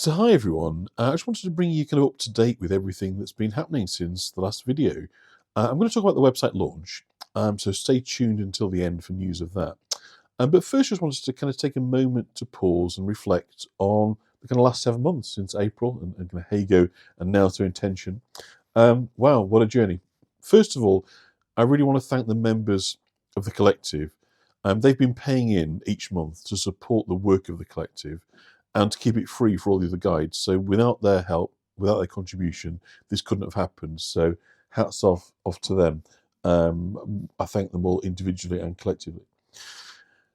So hi everyone, I just wanted to bring you kind of up to date with everything that's been happening since the last video. I'm going to talk about the website launch, so stay tuned until the end for news of that. But first just wanted to kind of take a moment to pause and reflect on the kind of last 7 months since April and kind of Hago and now to Intention. Wow, what a journey. First of all, I really want to thank the members of the collective. They've been paying in each month to support the work of the collective and to keep it free for all the other guides. So without their help, without their contribution, this couldn't have happened. So hats off to them. I thank them all individually and collectively.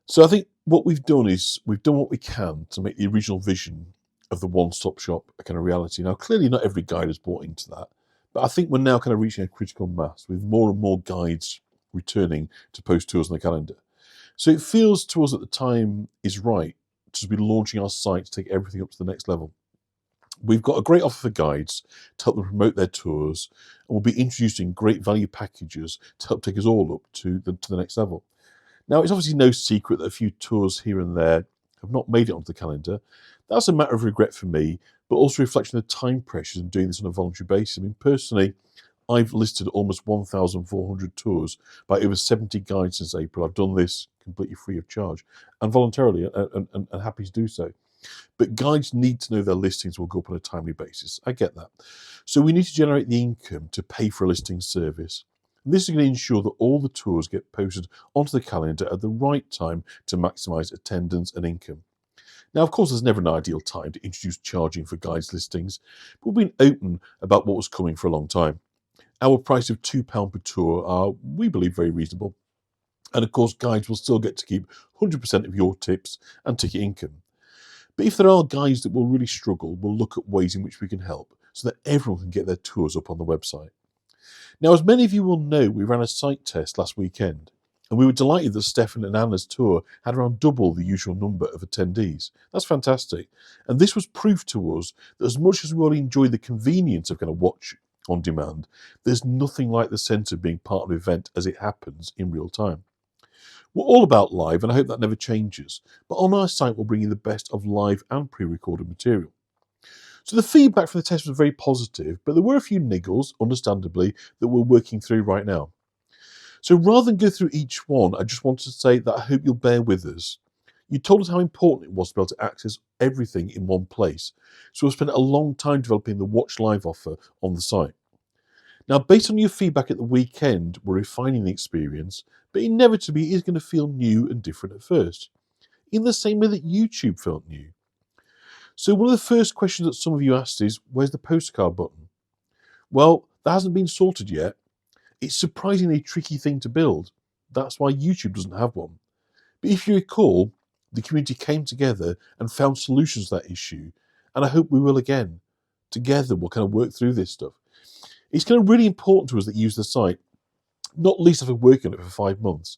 So I think what we've done is we've done what we can to make the original vision of the one-stop shop a kind of reality. Now, clearly not every guide has bought into that, but I think we're now kind of reaching a critical mass with more and more guides returning to post tours on the calendar. So it feels to us that the time is right to be launching our site to take everything up to the next level. We've got a great offer for guides to help them promote their tours, and we'll be introducing great value packages to help take us all up to the next level. Now, it's obviously no secret that a few tours here and there have not made it onto the calendar. That's a matter of regret for me, but also a reflection of the time pressures in doing this on a voluntary basis. I mean, personally, I've listed almost 1,400 tours by over 70 guides since April. I've done this completely free of charge and voluntarily and happy to do so. But guides need to know their listings will go up on a timely basis. I get that. So we need to generate the income to pay for a listing service. And this is going to ensure that all the tours get posted onto the calendar at the right time to maximise attendance and income. Now, of course, there's never an ideal time to introduce charging for guides listings, but we've been open about what was coming for a long time. Our price of £2 per tour are, we believe, very reasonable. And of course, guides will still get to keep 100% of your tips and ticket income. But if there are guides that will really struggle, we'll look at ways in which we can help so that everyone can get their tours up on the website. Now, as many of you will know, we ran a site test last weekend, and we were delighted that Stefan and Anna's tour had around double the usual number of attendees. That's fantastic. And this was proof to us that as much as we all enjoy the convenience of kind of watch on demand, there's nothing like the sense of being part of an event as it happens in real time. We're all about live, and I hope that never changes. But on our site, we'll bring you the best of live and pre-recorded material. So the feedback from the test was very positive, but there were a few niggles, understandably, that we're working through right now. So rather than go through each one, I just wanted to say that I hope you'll bear with us. You told us how important it was to be able to access everything in one place. So we've spent a long time developing the Watch Live offer on the site. Now, based on your feedback at the weekend, we're refining the experience, but inevitably it is going to feel new and different at first, in the same way that YouTube felt new. So one of the first questions that some of you asked is, where's the postcard button? Well, that hasn't been sorted yet. It's surprisingly a tricky thing to build. That's why YouTube doesn't have one. But if you recall, the community came together and found solutions to that issue, and I hope we will again. Together, we'll kind of work through this stuff. It's kind of really important to us that you use the site, not least after working on it for 5 months.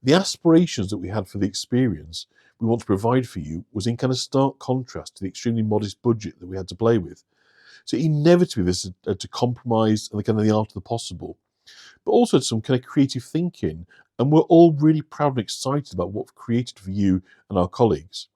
The aspirations that we had for the experience we want to provide for you was in kind of stark contrast to the extremely modest budget that we had to play with. So inevitably this had to compromise and the kind of the art of the possible, but also some kind of creative thinking. And we're all really proud and excited about what we've created for you and our colleagues.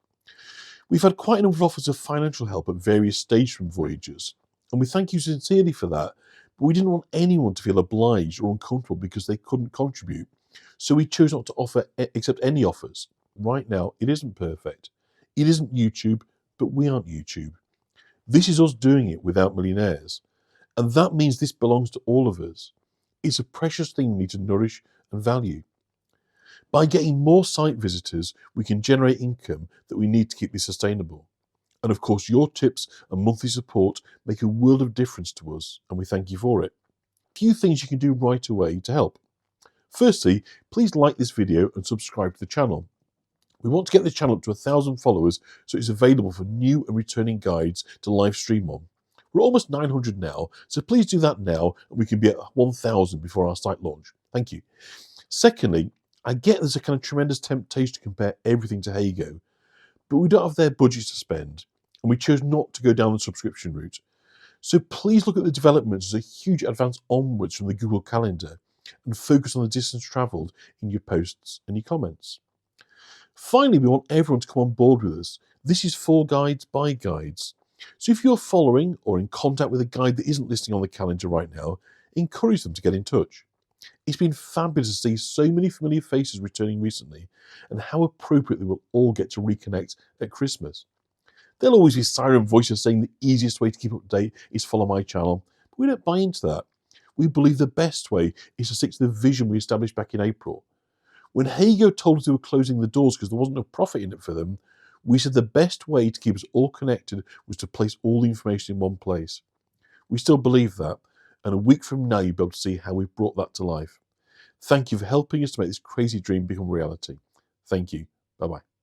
We've had quite a number of offers of financial help at various stages from Voyagers, and we thank you sincerely for that. But we didn't want anyone to feel obliged or uncomfortable because they couldn't contribute. So we chose not to offer accept any offers. Right now, it isn't perfect. It isn't YouTube, but we aren't YouTube. This is us doing it without millionaires. And that means this belongs to all of us. It's a precious thing we need to nourish and value. By getting more site visitors, we can generate income that we need to keep this sustainable. And of course, your tips and monthly support make a world of difference to us, and we thank you for it. A few things you can do right away to help. Firstly, please like this video and subscribe to the channel. We want to get this channel up to 1,000 followers so it's available for new and returning guides to live stream on. We're almost 900 now, so please do that now and we can be at 1,000 before our site launch. Thank you. Secondly, I get there's a kind of tremendous temptation to compare everything to Hago, but we don't have their budgets to spend, and we chose not to go down the subscription route. So please look at the developments as a huge advance onwards from the Google Calendar and focus on the distance travelled in your posts and your comments. Finally, we want everyone to come on board with us. This is for guides by guides. So if you're following or in contact with a guide that isn't listing on the calendar right now, encourage them to get in touch. It's been fabulous to see so many familiar faces returning recently, and how appropriate they will all get to reconnect at Christmas. There'll always be siren voices saying the easiest way to keep up to date is follow my channel, but we don't buy into that. We believe the best way is to stick to the vision we established back in April. When Hago told us they were closing the doors because there wasn't enough profit in it for them, we said the best way to keep us all connected was to place all the information in one place. We still believe that, and a week from now you'll be able to see how we've brought that to life. Thank you for helping us to make this crazy dream become reality. Thank you. Bye-bye.